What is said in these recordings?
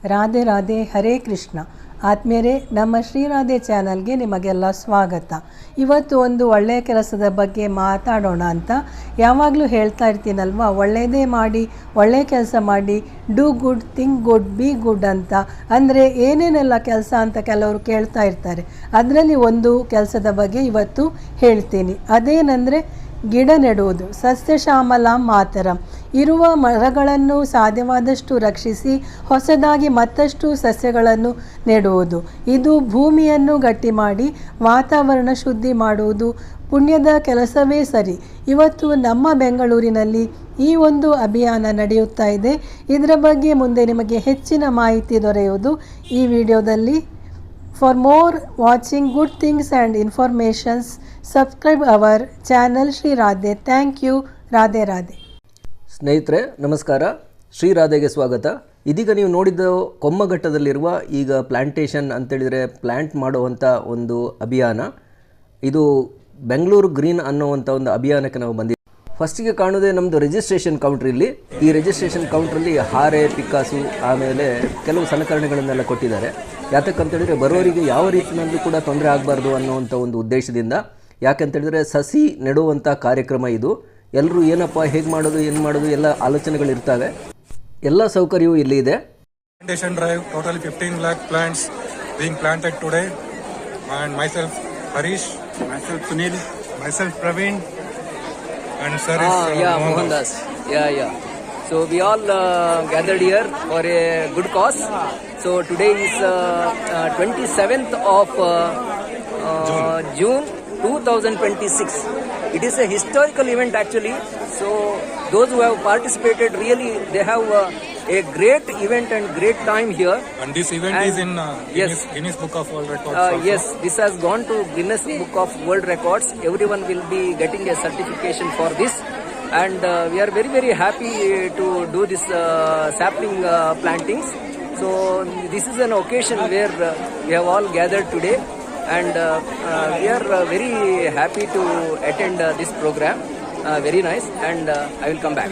ರಾಧೆ ರಾಧೆ, ಹರೇ ಕೃಷ್ಣ. ಆತ್ಮೀಯರೇ, ನಮ್ಮ ಶ್ರೀರಾಧೆ ಚಾನಲ್ಗೆ ನಿಮಗೆಲ್ಲ ಸ್ವಾಗತ. ಇವತ್ತು ಒಂದು ಒಳ್ಳೆಯ ಕೆಲಸದ ಬಗ್ಗೆ ಮಾತಾಡೋಣ ಅಂತ ಯಾವಾಗಲೂ ಹೇಳ್ತಾ ಇರ್ತೀನಲ್ವ, ಒಳ್ಳೆಯದೇ ಮಾಡಿ, ಒಳ್ಳೆಯ ಕೆಲಸ ಮಾಡಿ, do good, think good, be good ಅಂತ. ಅಂದರೆ ಏನೇನೆಲ್ಲ ಕೆಲಸ ಅಂತ ಕೆಲವರು ಕೇಳ್ತಾ ಇರ್ತಾರೆ. ಅದರಲ್ಲಿ ಒಂದು ಕೆಲಸದ ಬಗ್ಗೆ ಇವತ್ತು ಹೇಳ್ತೀನಿ. ಅದೇನೆಂದರೆ ಗಿಡ ನೆಡುವುದು. ಸಸ್ಯಶ್ಯಾಮಲ ಮಾತರಂ. ಇರುವ ಮರಗಳನ್ನು ಸಾಧ್ಯವಾದಷ್ಟು ರಕ್ಷಿಸಿ ಹೊಸದಾಗಿ ಮತ್ತಷ್ಟು ಸಸ್ಯಗಳನ್ನು ನೆಡುವುದು. ಇದು ಭೂಮಿಯನ್ನು ಗಟ್ಟಿ ಮಾಡಿ ವಾತಾವರಣ ಶುದ್ಧಿ ಮಾಡುವುದು ಪುಣ್ಯದ ಕೆಲಸವೇ ಸರಿ. ಇವತ್ತು ನಮ್ಮ ಬೆಂಗಳೂರಿನಲ್ಲಿ ಈ ಒಂದು ಅಭಿಯಾನ ನಡೆಯುತ್ತಾ ಇದೆ. ಇದರ ಬಗ್ಗೆ ಮುಂದೆ ನಿಮಗೆ ಹೆಚ್ಚಿನ ಮಾಹಿತಿ ದೊರೆಯುವುದು ಈ ವಿಡಿಯೋದಲ್ಲಿ. For more watching good things and informations, subscribe our channel Shri Radhe. Thank you. Radhe Radhe. ಸ್ನೇಹಿತರೆ ನಮಸ್ಕಾರ, ಶ್ರೀ ರಾಧೆಗೆ ಸ್ವಾಗತ. ಇದೀಗ ನೀವು ನೋಡಿದ ಕೊಮ್ಮಘಟ್ಟದಲ್ಲಿರುವ ಈಗ ಪ್ಲಾಂಟೇಶನ್ ಅಂತೇಳಿದರೆ ಪ್ಲ್ಯಾಂಟ್ ಮಾಡುವಂಥ ಒಂದು ಅಭಿಯಾನ. ಇದು ಬೆಂಗಳೂರು ಗ್ರೀನ್ ಅನ್ನುವಂಥ ಒಂದು ಅಭಿಯಾನಕ್ಕೆ ನಾವು ಬಂದಿದ್ದೀವಿ. ಫಸ್ಟಿಗೆ ಕಾಣೋದೇ ನಮ್ಮದು ರಿಜಿಸ್ಟ್ರೇಷನ್ ಕೌಂಟ್ರಲ್ಲಿ. ಈ ರಿಜಿಸ್ಟ್ರೇಷನ್ ಕೌಂಟ್ರಲ್ಲಿ ಹಾರೆ, ಪಿಕ್ಕಾಸು, ಆಮೇಲೆ ಕೆಲವು ಸಲಕರಣೆಗಳನ್ನೆಲ್ಲ ಕೊಟ್ಟಿದ್ದಾರೆ. ಯಾತಕ್ಕಂತೇಳಿದರೆ ಬರೋರಿಗೆ ಯಾವ ರೀತಿಯಲ್ಲೂ ಕೂಡ ತೊಂದರೆ ಆಗಬಾರ್ದು ಅನ್ನುವಂಥ ಒಂದು ಉದ್ದೇಶದಿಂದ. ಯಾಕಂತೇಳಿದರೆ ಸಸಿ ನೆಡುವಂಥ ಕಾರ್ಯಕ್ರಮ ಇದು. ಎಲ್ಲರೂ ಏನಪ್ಪ, ಹೇಗೆ ಮಾಡೋದು, ಏನು ಮಾಡೋದು ಎಲ್ಲ ಆಲೋಚನೆಗಳಿರ್ತವೆ. ಎಲ್ಲ ಸೌಕರ್ಯವೂ ಇಲ್ಲಿ ಇದೆ. Plantation drive, totally 15 lakh plants being planted today. And myself Harish, myself Sunil, myself Praveen, and sir is Mohandas. So we all gathered here for a good cause. So today is 27th of June 2026. It is a historical event actually. So those who have participated, really they have a great event and great time here. And this event is in Guinness Book of World Records. Yes, this has gone to Guinness Book of World Records. Everyone will be getting a certification for this. And we are very, very happy to do this sapling plantings. So this is an occasion where we have all gathered today. And we are very happy to attend this program. Very nice. And I will come back.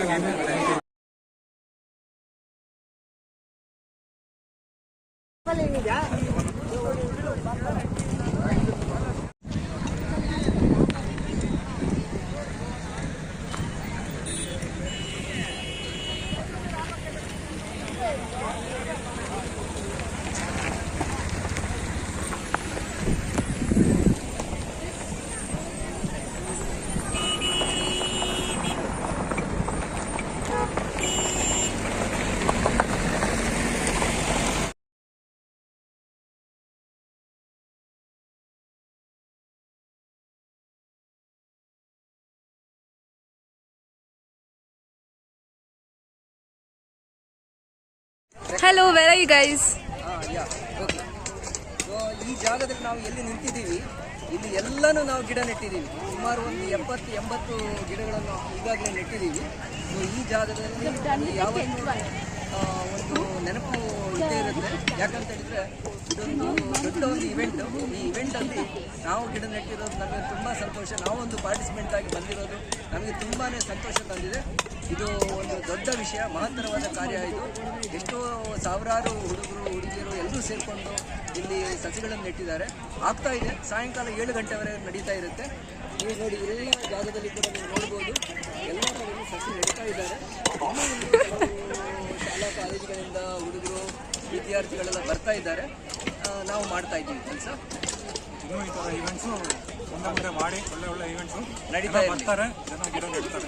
Hello, where are you guys? Okay. So ಈ ಜಾಗದಲ್ಲಿ ನಾವು ಎಲ್ಲಿ ನಿಂತಿದ್ದೀವಿ, ಇಲ್ಲಿ ಎಲ್ಲನೂ ನಾವು ಗಿಡ ನೆಟ್ಟಿದ್ದೀವಿ. ಸುಮಾರು ಒಂದು 70-80 ಗಿಡಗಳನ್ನು ಈಗಾಗಲೇ ನೆಟ್ಟಿದ್ದೀವಿ. ಸೊ ಈ ಜಾಗದಲ್ಲಿ ಯಾವತ್ತೂ ಒಂದು ನೆನಪು ಇದ್ದೇ ಇರುತ್ತೆ. ಯಾಕಂತ ಹೇಳಿದರೆ ಇದೊಂದು ದೊಡ್ಡ ಒಂದು ಇವೆಂಟು. ಈ ಇವೆಂಟಲ್ಲಿ ನಾವು ಗಿಡ ನೆಟ್ಟಿರೋದು ನಮಗೆ ತುಂಬ ಸಂತೋಷ. ನಾವೊಂದು ಪಾರ್ಟಿಸಿಪೆಂಟ್ ಆಗಿ ಬಂದಿರೋದು ನಮಗೆ ತುಂಬಾ ಸಂತೋಷ ತಂದಿದೆ. ಇದು ಒಂದು ದೊಡ್ಡ ವಿಷಯ, ಮಹತ್ತರವಾದ ಕಾರ್ಯ ಇದು. ಎಷ್ಟೋ ಸಾವಿರಾರು ಹುಡುಗರು ಹುಡುಗಿಯರು ಎಲ್ಲರೂ ಸೇರಿಕೊಂಡು ಇಲ್ಲಿ ಸಸಿಗಳನ್ನು ನೆಟ್ಟಿದ್ದಾರೆ. ಆಗ್ತಾ ಇದೆ. ಸಾಯಂಕಾಲ 7 ಗಂಟೆವರೆಗೆ ನಡೀತಾ ಇರುತ್ತೆ. ನೀವು ನೋಡಿ, ಎಲ್ಲ ಜಾಗದಲ್ಲಿ ಕೂಡ ನೀವು ನೋಡ್ಬೋದು, ಎಲ್ಲರೂ ಸಸಿ ನೆಡ್ತಾ ಇದ್ದಾರೆ. ಶಾಲಾ ಕಾಲೇಜುಗಳಿಂದ ಹುಡುಗರು ವಿದ್ಯಾರ್ಥಿಗಳೆಲ್ಲ ಬರ್ತಾ ಇದ್ದಾರೆ. ನಾವು ಮಾಡ್ತಾ ಇದ್ದೀವಿ ಕೆಲಸ. ಇನ್ನೂ ಈ ಥರ ಇವೆಂಟ್ಸು ಮುಂದೆ ಮಾಡಿ ಒಳ್ಳೆ ಇವೆಂಟ್ಸು ನಡೀತಾ ಬರ್ತಾರೆ, ಜನ ಗಿಡ ನೆಡ್ತಾರೆ.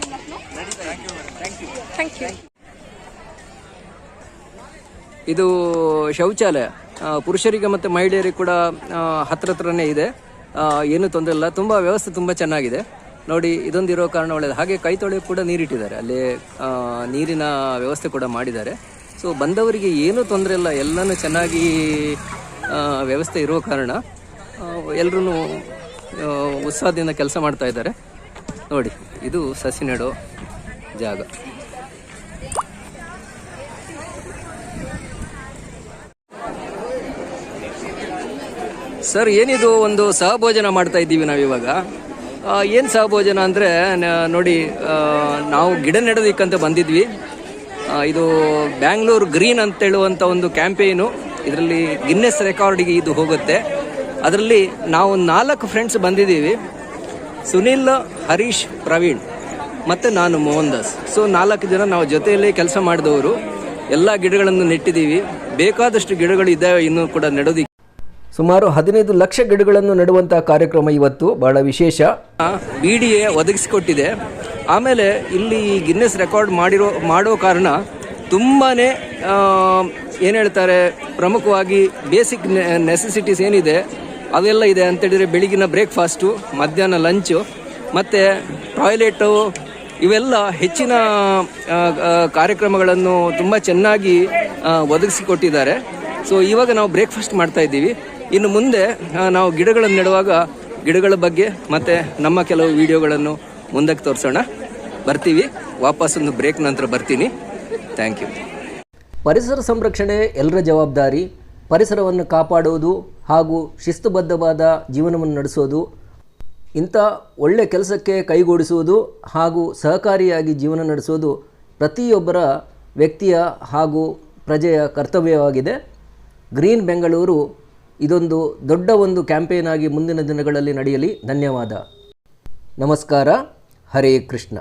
Thank you. ಇದು ಶೌಚಾಲಯ ಪುರುಷರಿಗೆ ಮತ್ತು ಮಹಿಳೆಯರಿಗೆ ಕೂಡ ಹತ್ರನೇ ಇದೆ. ಏನೂ ತೊಂದರೆ ಇಲ್ಲ. ತುಂಬ ವ್ಯವಸ್ಥೆ ತುಂಬ ಚೆನ್ನಾಗಿದೆ. ನೋಡಿ, ಇದೊಂದಿರೋ ಕಾರಣ ಒಳ್ಳೆಯದು. ಹಾಗೆ ಕೈ ತೊಳೆಯೋ ಕೂಡ ನೀರಿಟ್ಟಿದ್ದಾರೆ. ಅಲ್ಲಿ ನೀರಿನ ವ್ಯವಸ್ಥೆ ಕೂಡ ಮಾಡಿದ್ದಾರೆ. ಸೊ ಬಂದವರಿಗೆ ಏನೂ ತೊಂದರೆ ಇಲ್ಲ. ಎಲ್ಲನೂ ಚೆನ್ನಾಗಿ ವ್ಯವಸ್ಥೆ ಇರೋ ಕಾರಣ ಎಲ್ಲರೂ ಉತ್ಸಾಹದಿಂದ ಕೆಲಸ ಮಾಡ್ತಾ ಇದ್ದಾರೆ. ನೋಡಿ, ಇದು ಸಸಿ ನೆಡೋ ಜಾಗ. ಸರ್, ಏನಿದು ಒಂದು ಸಹಭೋಜನ ಮಾಡ್ತಾ ಇದ್ದೀವಿ ನಾವಿವಾಗ. ಏನು ಸಹಭೋಜನ ಅಂದರೆ ನೋಡಿ, ನಾವು ಗಿಡ ನೆಡೋದಕ್ಕಂತ ಬಂದಿದ್ವಿ. ಇದು ಬ್ಯಾಂಗ್ಳೂರು ಗ್ರೀನ್ ಅಂತ ಹೇಳುವಂಥ ಒಂದು ಕ್ಯಾಂಪೇನು. ಇದರಲ್ಲಿ ಗಿನ್ನೆಸ್ ರೆಕಾರ್ಡಿಗೆ ಇದು ಹೋಗುತ್ತೆ. ಅದರಲ್ಲಿ ನಾವು 4 ಫ್ರೆಂಡ್ಸ್ ಬಂದಿದ್ದೀವಿ. ಸುನಿಲ್, ಹರೀಶ್, ಪ್ರವೀಣ್ ಮತ್ತು ನಾನು ಮೋಹನ್ ದಾಸ್. ಸೊ 4 ಜನ ನಾವು ಜೊತೆಯಲ್ಲೇ ಕೆಲಸ ಮಾಡಿದವರು. ಎಲ್ಲ ಗಿಡಗಳನ್ನು ನೆಟ್ಟಿದ್ದೀವಿ. ಬೇಕಾದಷ್ಟು ಗಿಡಗಳು ಇದ್ದಾವೆ, ಇನ್ನೂ ಕೂಡ ನೆಡೋದಿಕ್ಕೆ. ಸುಮಾರು 15 ಲಕ್ಷ ಗಿಡಗಳನ್ನು ನೆಡುವಂಥ ಕಾರ್ಯಕ್ರಮ ಇವತ್ತು ಬಹಳ ವಿಶೇಷ. BDA ಒದಗಿಸಿಕೊಟ್ಟಿದೆ. ಆಮೇಲೆ ಇಲ್ಲಿ ಗಿನ್ನೆಸ್ ರೆಕಾರ್ಡ್ ಮಾಡೋ ಕಾರಣ ತುಂಬಾ ಏನು ಹೇಳ್ತಾರೆ, ಪ್ರಮುಖವಾಗಿ ಬೇಸಿಕ್ ನೆಸೆಸಿಟೀಸ್ ಏನಿದೆ ಅವೆಲ್ಲ ಇದೆ ಅಂತೇಳಿದರೆ ಬೆಳಗಿನ ಬ್ರೇಕ್ಫಾಸ್ಟು, ಮಧ್ಯಾಹ್ನ ಲಂಚು ಮತ್ತು ಟಾಯ್ಲೆಟು, ಇವೆಲ್ಲ ಹೆಚ್ಚಿನ ಕಾರ್ಯಕ್ರಮಗಳನ್ನು ತುಂಬ ಚೆನ್ನಾಗಿ ಒದಗಿಸಿಕೊಟ್ಟಿದ್ದಾರೆ. ಸೊ ಇವಾಗ ನಾವು ಬ್ರೇಕ್ಫಾಸ್ಟ್ ಮಾಡ್ತಾ ಇದ್ದೀವಿ. ಇನ್ನು ಮುಂದೆ ನಾವು ಗಿಡಗಳನ್ನು ನೆಡುವಾಗ ಗಿಡಗಳ ಬಗ್ಗೆ ಮತ್ತು ನಮ್ಮ ಕೆಲವು ವಿಡಿಯೋಗಳನ್ನು ಮುಂದಕ್ಕೆ ತೋರಿಸೋಣ. ಬರ್ತೀವಿ, ವಾಪಸ್ ಒಂದು ಬ್ರೇಕ್ ನಂತರ ಬರ್ತೀನಿ. Thank you. ಪರಿಸರ ಸಂರಕ್ಷಣೆ ಎಲ್ಲರ ಜವಾಬ್ದಾರಿ. ಪರಿಸರವನ್ನು ಕಾಪಾಡುವುದು ಹಾಗೂ ಶಿಸ್ತುಬದ್ಧವಾದ ಜೀವನವನ್ನು ನಡೆಸೋದು, ಇಂಥ ಒಳ್ಳೆಯ ಕೆಲಸಕ್ಕೆ ಕೈಗೂಡಿಸುವುದು ಹಾಗೂ ಸಹಕಾರಿಯಾಗಿ ಜೀವನ ನಡೆಸೋದು ಪ್ರತಿಯೊಬ್ಬರ ವ್ಯಕ್ತಿಯ ಹಾಗೂ ಪ್ರಜೆಯ ಕರ್ತವ್ಯವಾಗಿದೆ. ಗ್ರೀನ್ ಬೆಂಗಳೂರು ಇದೊಂದು ದೊಡ್ಡ ಒಂದು ಕ್ಯಾಂಪೇನ್ ಆಗಿ ಮುಂದಿನ ದಿನಗಳಲ್ಲಿ ನಡೆಯಲಿ. ಧನ್ಯವಾದ. ನಮಸ್ಕಾರ. ಹರೇ ಕೃಷ್ಣ.